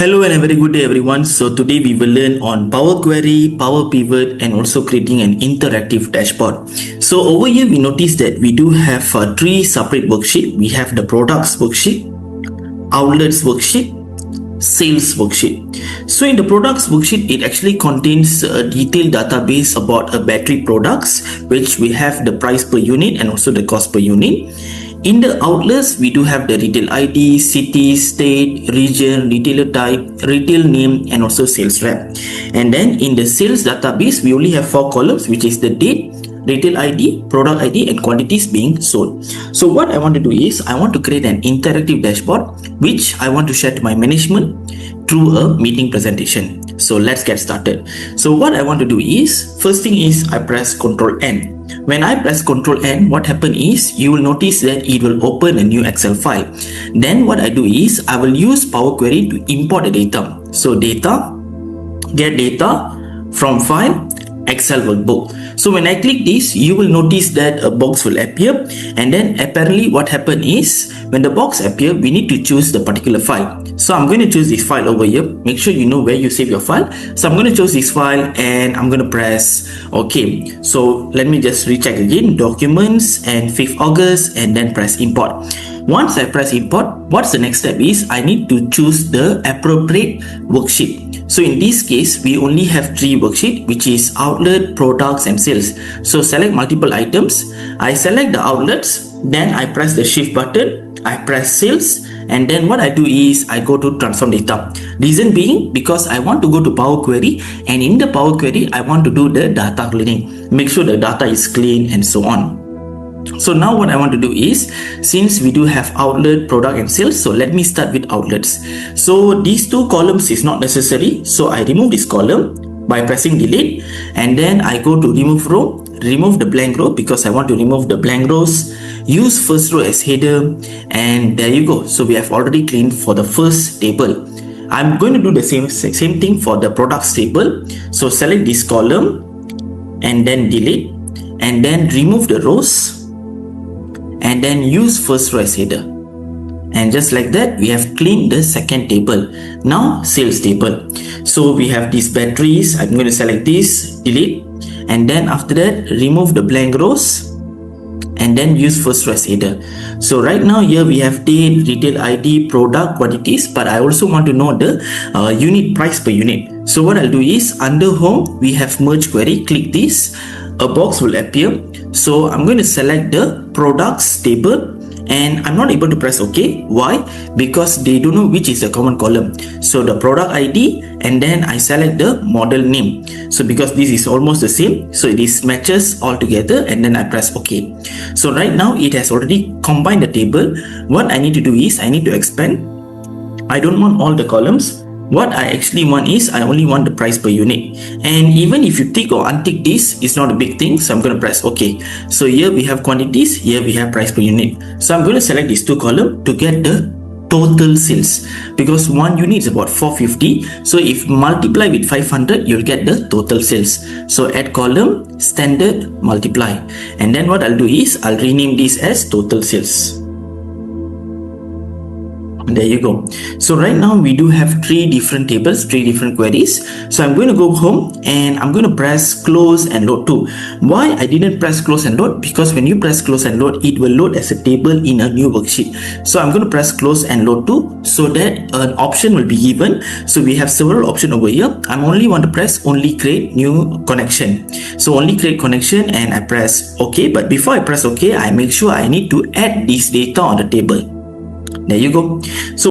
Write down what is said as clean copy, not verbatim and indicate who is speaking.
Speaker 1: Hello and a very good day everyone. So today we will learn on Power Query, Power Pivot and also creating an interactive dashboard. So over here we notice that we do have three separate worksheets. We have the products worksheet, outlets worksheet, sales worksheet. So in the products worksheet, it actually contains a detailed database about a battery products, which we have the price per unit and also the cost per unit. In the outlets, we do have the retail ID, city, state, region, retailer type, retail name, and also sales rep. And then in the sales database, we only have 4 columns, which is the date, retail ID, product ID, and quantities being sold. So what I want to do is, I want to create an interactive dashboard, which I want to share to my management through a meeting presentation. So let's get started. So what I want to do is, first thing is I press Ctrl N. When I press Ctrl N, what happens is you will notice that it will open a new Excel file. Then what I do is I will use Power Query to import the data. So data, get data from file, Excel workbook. So when I click this, you will notice that a box will appear, and then apparently what happened is when the box appears, we need to choose the particular file. So I'm going to choose this file over here. Make sure you know where you save your file. So I'm going to choose this file and I'm going to press OK. So let me just recheck again, documents and 5th August, and then press import. Once I press import, what's the next step is I need to choose the appropriate worksheet. So in this case, we only have 3 worksheets, which is outlet, products and sales. So select multiple items. I select the outlets, then I press the shift button, I press sales, and then what I do is I go to transform data. Reason being because I want to go to Power Query, and in the Power Query, I want to do the data cleaning. Make sure the data is clean and so on. So now what I want to do is, since we do have outlet, product and sales, so let me start with outlets. So these 2 columns is not necessary, so I remove this column by pressing delete, and then I go to remove row, remove the blank row because I want to remove the blank rows, use first row as header, and there you go. So we have already cleaned for the first table. I'm going to do the same thing for the products table. So select this column and then delete, and then remove the rows, and then use first row as header. And just like that, we have cleaned the second table. Now sales table. So we have these batteries. I'm going to select this, delete, and then after that remove the blank rows and then use first row as header. So right now here we have date, retail ID, product, quantities, but I also want to know the unit price per unit. So what I'll do is under home we have merge query, click this, a box will appear. So I'm going to select the products table, and I'm not able to press OK. Why? Because they don't know which is the common column. So the product ID, and then I select the model name. So because this is almost the same, so this matches all together, and then I press OK. So right now it has already combined the table. What I need to do is I need to expand. I don't want all the columns. What I actually want is I only want the price per unit, and even if you tick or untick this, it's not a big thing. So I'm going to press OK. So here we have quantities, here we have price per unit. So I'm going to select these 2 columns to get the total sales, because 1 unit is about 450. So if multiply with 500, you'll get the total sales. So add column, standard, multiply, and then what I'll do is I'll rename this as total sales. There you go. So right now we do have 3 different tables, 3 different queries. So I'm going to go home and I'm going to press close and load to. Why I didn't press close and load? Because when you press close and load, it will load as a table in a new worksheet. So I'm going to press close and load to, so that an option will be given. So we have several options over here. I only want to press only create new connection. So only create connection, and I press OK. But before I press OK, I make sure I need to add this data on the table. There you go. So